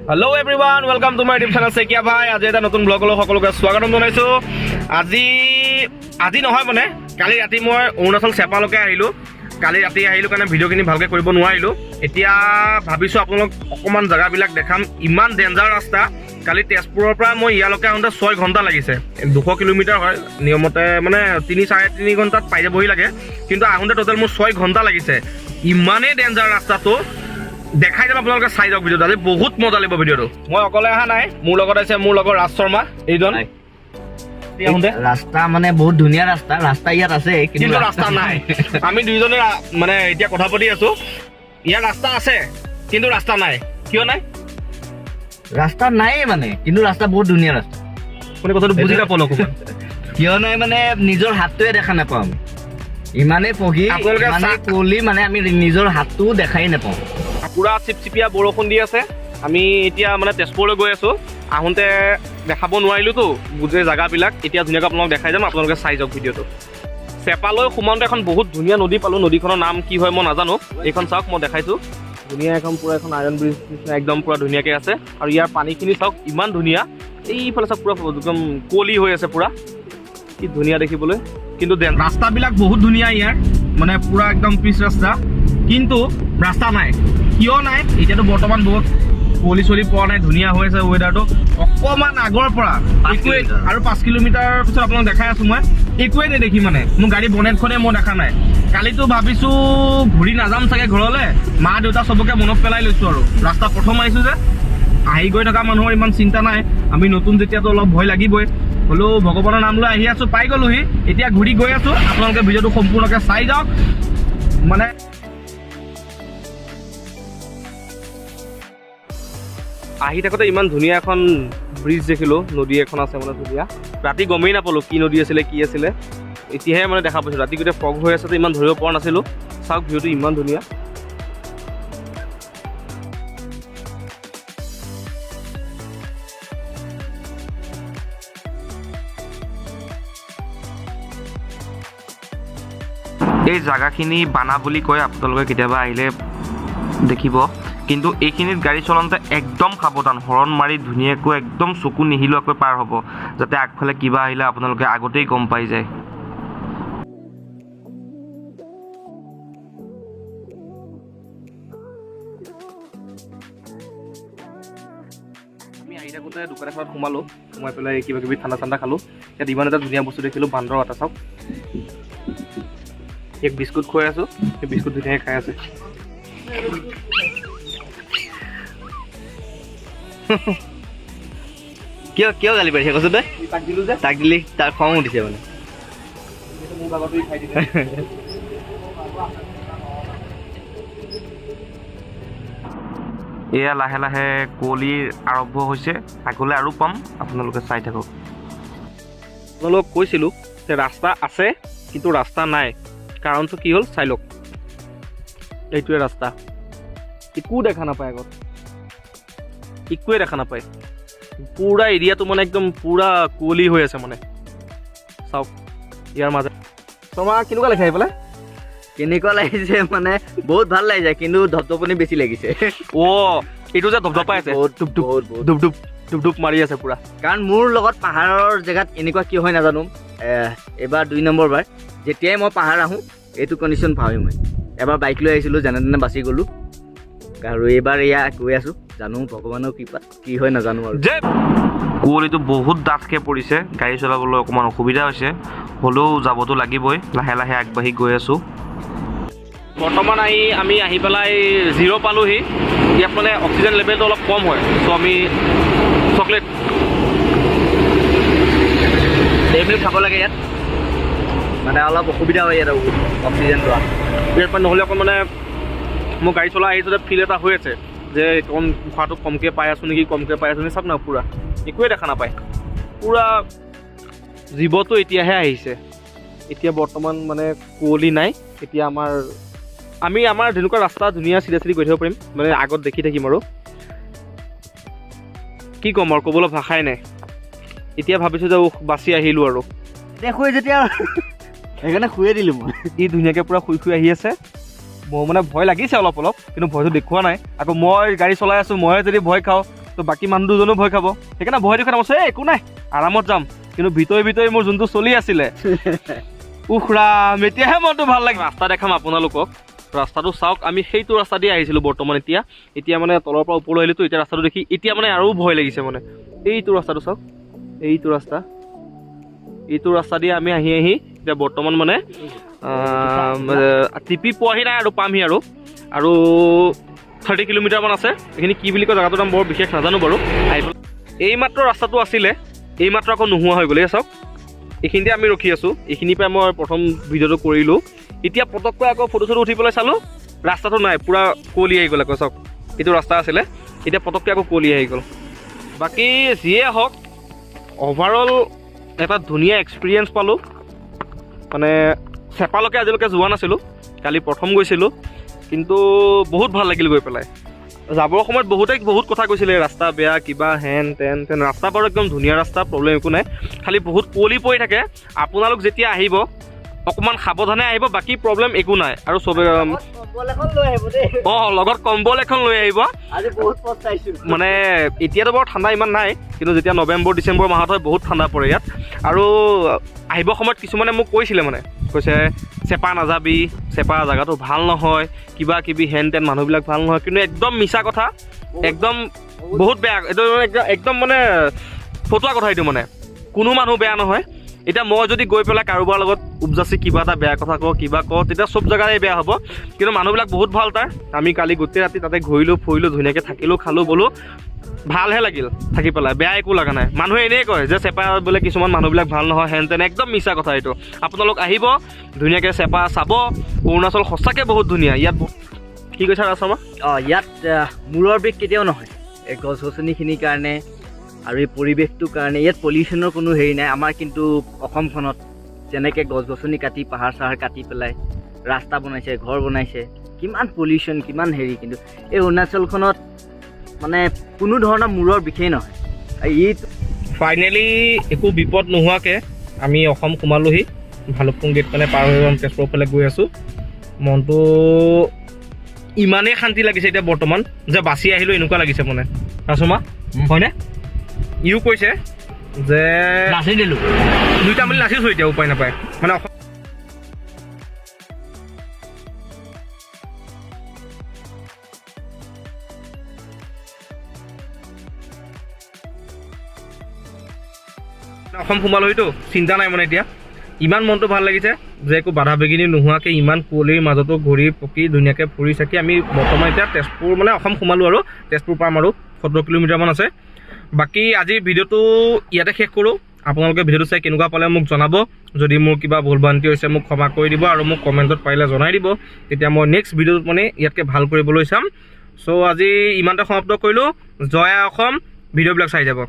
Hello everyone, welcome to my YouTube channel Sekia Bhai. আজি এটা নতুন ব্লগ লৈ সকলোকে স্বাগতম জনাইছো। আজি নহয় মানে কালি ৰাতি মই অৰুণাচল চেপালৈকে আহিলো। কালি ৰাতি আহিলো কাৰণে ভিডিঅ'খিনি ভালকৈ কৰিব নোৱাৰিলো। এতিয়া ভাবিছো আপোনালোক অকমান জায়গাবিলাক দেখাম। ইমান ডেঞ্জাৰ ৰাস্তা। কালি তেজপুৰৰ পৰা মই ইয়ালৈকে আহোঁতে 6 ঘণ্টা লাগিছে। 200 কিলোমিটাৰ হয় নিয়মতে মানে 3-3.5 ঘণ্টাত পাই যাবহি লাগে। কিন্তু আহোঁতে টোটেল মোৰ 6 ঘণ্টা লাগিছে। ইমানেই ডেঞ্জাৰ ৰাস্তাটো দেখাই যাম আপোনালোকে চাই যাওক ভিডিঅ'টো। আজি বহুত মজা লাগিব ভিডিঅ'টো। মই অকলে অহা নাই, মোৰ লগত আছে মোৰ লগৰ ৰাজ শৰ্মা এইজন। ৰাস্তা মানে বহুত ধুনীয়া ৰাস্তা ইয়াত আছে কিন্তু ৰাস্তা নাই। আমি দুইজনে মানে এতিয়া কথা পাতি আছো। ইয়াৰ ৰাস্তা আছে কিন্তু ৰাস্তা নাই। কিয় নাই? ৰাস্তা নাই মানে কিন্তু ৰাস্তা বহুত ধুনীয়া ৰাস্তা। কোনে কথাটো বুজি নাপালো অকমান। কিয় নাই মানে নিজৰ হাতটোৱে দেখা নাপাওঁ আমি। ইমানেই পঢ়ি ইমানেই কুঁৱলী মানে আমি নিজৰ হাতটোও দেখাই নাপাওঁ। পুৰা চিপচিপীয়া বৰষুণ দি আছে। আমি এতিয়া মানে তেজপুৰলৈ গৈ আছো। আহোঁতে দেখাব নোৱাৰিলোতো গোটেই জেগাবিলাক। এতিয়া ধুনীয়াকৈ আপোনালোক দেখাই যাম, আপোনালোকে চাই যাওক ভিডিঅ'টো। চেপালৈ সোমাওঁতে এখন বহুত ধুনীয়া নদী পালোঁ। নদীখনৰ নাম কি হয় মই নাজানো। এইখন চাওক মই দেখাইছোঁ। ধুনীয়া এখন পূৰা এখন আইৰণ ব্ৰিজ নিচিনা একদম পূৰা ধুনীয়াকৈ আছে। আৰু ইয়াৰ পানীখিনি চাওক ইমান ধুনীয়া। এইফালে চাওক পূৰা একদম কুঁৱলী হৈ আছে পূৰা। কি ধুনীয়া দেখিবলৈ। কিন্তু ৰাস্তাবিলাক বহুত ধুনীয়া ইয়াৰ, মানে পূৰা একদম পিচ ৰাস্তা। কিন্তু ৰাস্তা নাই। কিয় নাই এতিয়াতো বৰ্তমান বহুত কুঁৱলী চলি পোৱা নাই, ধুনীয়া হৈ আছে ৱেডাৰটো। অকণমান আগৰ পৰা একোৱে আৰু 5 কিলোমিটাৰ পিছত আপোনাক দেখাই আছোঁ মই, একোৱেই নেদেখি মানে মোৰ গাড়ী বনেটখনে মই দেখা নাই। কালিতো ভাবিছোঁ ঘূৰি নাযাম চাগে ঘৰলৈ, মা দেউতা চবকে মনত পেলাই লৈছোঁ আৰু। ৰাস্তা প্ৰথম আহিছোঁ যে, আহি গৈ থকা মানুহৰ ইমান চিন্তা নাই। আমি নতুন যেতিয়াতো অলপ ভয় লাগিবই, হ'লেও ভগৱানৰ নাম লৈ আহি আছোঁ, পাই গ'লোহি। এতিয়া ঘূৰি গৈ আছোঁ, আপোনালোকে ভিডিঅ'টো সম্পূৰ্ণকৈ চাই যাওক। মানে আহি থাকোঁতে ইমান ধুনীয়া এখন ব্ৰিজ দেখিলোঁ, নদী এখন আছে মানে ধুনীয়া। ৰাতি গমেই নাপালোঁ কি নদী আছিলে কি আছিলে, এতিয়াহে মানে দেখা পাইছোঁ। ৰাতি গোটেই ফগ হৈ আছে, ইমান ধৰিব পৰা নাছিলোঁ। চাওক ভিউটো ইমান ধুনীয়া। এই জাগাখিনি বানা বুলি কয়, আপোনালোকে কেতিয়াবা আহিলে দেখিব। কিন্তু এইখিনিত গাড়ী চলাওঁতে একদম সাৱধান, হৰ্ণ মাৰি ধুনীয়াকৈ একদম চকু নিহিলোৱাকৈ পাৰ হ'ব, যাতে আগফালে কিবা আহিলে আপোনালোকে আগতেই গম পাই যায়। আমি আহি থাকোঁতে দোকান এখনত সোমালোঁ, সোমাই পেলাই কিবা কিবি ঠাণ্ডা ঠাণ্ডা খালোঁ। ইয়াত ইমান এটা ধুনীয়া বস্তু দেখিলোঁ, বান্দৰ এটা চাওক। এক বিস্কুট খুৱাই আছোঁ, সেই বিস্কুট ধুনীয়াকৈ খাই আছে। কিয় কিয় গালি পাৰিছে কৈছোঁ তই? তাক দিলোঁ যে, তাক দিলি তাৰ খং উঠিছে মানে। মোৰ বাগৰটো খাই দিলে। এয়া লাহে লাহে কুঁৱলী আৰম্ভ হৈছে, আগলৈ আৰু পাম, আপোনালোকে চাই থাকক। আপোনালোকক কৈছিলোঁ যে ৰাস্তা আছে কিন্তু ৰাস্তা নাই। কাৰণটো কি হ'ল চাই লওক। এইটোৱে ৰাস্তা, একো দেখা নাপায় আগত, একোৱে দেখা নাপায়। পূৰা এৰিয়াটো মানে একদম পূৰা কুঁৱলী হৈ আছে মানে। চাওক ইয়াৰ মাজত শৰ্মা কেনেকুৱা লাগিছে আহি পেলাই? কেনেকুৱা লাগিছে মানে বহুত ভাল লাগিছে, কিন্তু ধপধপনি বেছি লাগিছে। অ' এইটো যে ধপধপাই আছে, ধুপ ধুপ ধুপ মাৰি আছে পূৰা। কাৰণ মোৰ লগত পাহাৰৰ জেগাত এনেকুৱা কিয় হয় নাজানো। এবাৰ 2 নম্বৰ বাৰ যেতিয়াই মই পাহাৰ আহোঁ এইটো কণ্ডিশ্যন পাওঁৱেই মই। এবাৰ বাইক লৈ আহিছিলোঁ, যেনে তেনে বাচি গ'লোঁ, আৰু এইবাৰ এয়া গৈ আছোঁ। জানো ভগৱানৰ কৃপাত কি হয় নাজানো আৰু। কুঁৱলীটো বহুত ডাঠকৈ পৰিছে, গাড়ী চলাবলৈ অকণমান অসুবিধা হৈছে, হ'লেও যাবতো লাগিবই। লাহে লাহে আগবাঢ়ি গৈ আছোঁ। বৰ্তমান আমি আহি পেলাই 0 পালোহি। ইয়াত মানে অক্সিজেন লেভেলটো অলপ কম হয়, ত' আমি চকলেট টেবলেট খাব লাগে ইয়াত, মানে অলপ অসুবিধা হয় ইয়াত অক্সিজেন লোৱা। ইয়াত মানে নহ'লে অকণ মানে মোৰ গাড়ী চলাই আহিছোঁ যে ফিল এটা হৈ আছে যে অকণ খোৱাটো কমকৈ পাই আছোঁ নেকি, কমকৈ পাই আছোঁ নেকি। চাওক না পূৰা একোৱে দেখা নাপায়। পূৰা জীৱটো এতিয়াহে আহিছে। এতিয়া বৰ্তমান মানে কুঁৱলী নাই। এতিয়া আমি আমাৰ যেনেকুৱা ৰাস্তা ধুনীয়া চিধা চিধি গৈ থাকিব পাৰিম, মানে আগত দেখি থাকিম আৰু। কি ক'ম আৰু, ক'বলৈ ভাষাই নাই। এতিয়া ভাবিছোঁ যে বাচি আহিলোঁ আৰু। এতিয়া শুই যেতিয়া সেইকাৰণে শুয়ে দিলোঁ মই। ই ধুনীয়াকৈ পূৰা শুই শুই আহি আছে। মোৰ মানে ভয় লাগিছে অলপ অলপ, কিন্তু ভয়টো দেখুওৱা নাই। আকৌ মই গাড়ী চলাই আছোঁ, ময়ে যদি ভয় খাওঁ তো বাকী মানুহ দুজনো ভয় খাব সেইকাৰণে ভয় দেখুৱাই কৈছে একো নাই আৰামত যাম কিন্তু ভিতৰি মোৰ যোনটো চলি আছিলে উখৰাম এতিয়াহে মনটো ভাল লাগে ৰাস্তা দেখাম আপোনালোকক ৰাস্তাটো চাওক আমি সেইটো ৰাস্তা দি আহিছিলোঁ বৰ্তমান এতিয়া মানে তলৰ পৰা ওপৰলৈ আহিলোঁ এতিয়া ৰাস্তাটো দেখি এতিয়া মানে আৰু ভয় লাগিছে মানে এইটো ৰাস্তাটো চাওক এইটো ৰাস্তা দি আমি আহি এতিয়া বৰ্তমান মানে টিপি পোৱাহি নাই আৰু পামহি আৰু 30 কিলোমিটাৰমান আছে এইখিনি কি বুলি কয় জেগাটোৰ নাম বৰ বিশেষ নাজানো বাৰু এইমাত্ৰ ৰাস্তাটো আছিলে এইমাত্ৰ আকৌ নোহোৱা হৈ গ'ল চাওক এইখিনিতে আমি ৰখি আছোঁ এইখিনিৰ পৰাই মই প্ৰথম ভিডিঅ'টো কৰিলোঁ এতিয়া পটককৈ আকৌ ফটো চটো উঠি পেলাই চালোঁ ৰাস্তাটো নাই পূৰা কুঁৱলী আহি গ'ল আকৌ চাওক এইটো ৰাস্তা আছিলে এতিয়া পটককৈ আকৌ কুঁৱলী আহি গ'ল বাকী যিয়ে হওক অভাৰঅল এটা ধুনীয়া এক্সপিৰিয়েঞ্চ পালোঁ মানে চেপালৈকে আজিলৈকে যোৱা নাছিলোঁ কালি প্ৰথম গৈছিলোঁ কিন্তু বহুত ভাল লাগিল গৈ পেলাই যাবৰ সময়ত বহুত কথা কৈছিলে ৰাস্তা বেয়া কিবা হেন তেন ৰাস্তা বাৰু একদম ধুনীয়া ৰাস্তা প্ৰব্লেম একো নাই খালি বহুত কুঁৱলী পৰি থাকে আপোনালোক যেতিয়া আহিব অকণমান সাৱধানে আহিব বাকী প্ৰব্লেম একো নাই আৰু চবে লগত কম্বল এখন লৈ আহিব মানে এতিয়াতো বাৰু ঠাণ্ডা ইমান নাই কিন্তু যেতিয়া নৱেম্বৰ ডিচেম্বৰ মাহত হয় বহুত ঠাণ্ডা পৰে ইয়াত আৰু আহিবৰ সময়ত কিছুমানে মোক কৈছিলে মানে কৈছে চেপা নাযাবি চেপা জেগাটো ভাল নহয় কিবা কিবি হেন তেন মানুহবিলাক ভাল নহয় কিন্তু একদম মিছা কথা একদম বহুত বেয়া এইটো একদম মানে ফটোৱা কথা এইটো মানে কোনো মানুহ বেয়া নহয় এতিয়া মই যদি গৈ পেলাই কাৰোবাৰ লগত উপজাচি কিবা এটা বেয়া কথা কওঁ কিবা কওঁ তেতিয়া চব জেগাতে বেয়া হ'ব কিন্তু মানুহবিলাক বহুত ভাল তাৰ আমি কালি গোটেই ৰাতি তাতে ঘূৰিলোঁ ফুৰিলোঁ ধুনীয়াকৈ থাকিলোঁ খালোঁ ব'লোঁ ভালহে লাগিল থাকি পেলাই বেয়া একো লগা নাই মানুহে এনেই কয় যে চেপা বোলে কিছুমান মানুহবিলাক ভাল নহয় হেন তেন একদম মিছা কথা এইটো আপোনালোক আহিব ধুনীয়াকৈ চেপা চাব অৰুণাচল সঁচাকৈ বহুত ধুনীয়া ইয়াত কি কৈছা ৰাজশৰ্মা ইয়াত মূৰৰ বিষ কেতিয়াও নহয় এই গছ গছনিখিনিৰ কাৰণে আৰু এই পৰিৱেশটোৰ কাৰণে ইয়াত পলিউশ্যনৰ কোনো হেৰি নাই আমাৰ কিন্তু অসমখনত যেনেকৈ গছ গছনি কাটি পাহাৰ চাহাৰ কাটি পেলাই ৰাস্তা বনাইছে ঘৰ বনাইছে কিমান পলিউশ্যন কিমান হেৰি কিন্তু এই অৰুণাচলখনত মানে কোনো ধৰণৰ মূৰৰ বিষেই নহয় ই ফাইনেলি একো বিপদ নোহোৱাকৈ আমি অসম সোমালোহি ভালুকপুং গেট মানে পাৰ হৈ তেজপুৰৰ ফালে গৈ আছোঁ মনটো ইমানেই শান্তি লাগিছে এতিয়া বৰ্তমান যে বাচি আহিলোঁ এনেকুৱা লাগিছে মানে ৰাজশৰ্মা হয়নে ইও কৈছে যে নাচি দিলোঁ দুইটা মিলি নাচিছোঁ এতিয়া উপায় নাপায় মানে অসম সোমালোহিতো চিন্তা নাই মানে এতিয়া ইমান মনটো ভাল লাগিছে যে একো বাধা বিঘিনি নোহোৱাকৈ ইমান কুঁৱলীৰ মাজতো ঘূৰি পকি ধুনীয়াকৈ ফুৰি চাকি আমি বৰ্তমান এতিয়া তেজপুৰ মানে অসম সোমালোঁ আৰু তেজপুৰ পাম আৰু 17 কিলোমিটাৰমান আছে বাকী আজি ভিডিঅ'টো ইয়াতে শেষ কৰোঁ আপোনালোকে ভিডিঅ'টো চাই কেনেকুৱা পালে মোক জনাব যদি মোৰ কিবা ভুল ভ্ৰান্তি হৈছে মোক ক্ষমা কৰি দিব আৰু মোক কমেণ্টত পাৰিলে জনাই দিব তেতিয়া মই নেক্সট ভিডিঅ'ত মানে ইয়াতকৈ ভাল কৰিবলৈ চাম চ' আজি ইমানতে সমাপ্ত কৰিলোঁ জয় অসম ভিডিঅ'বিলাক চাই যাব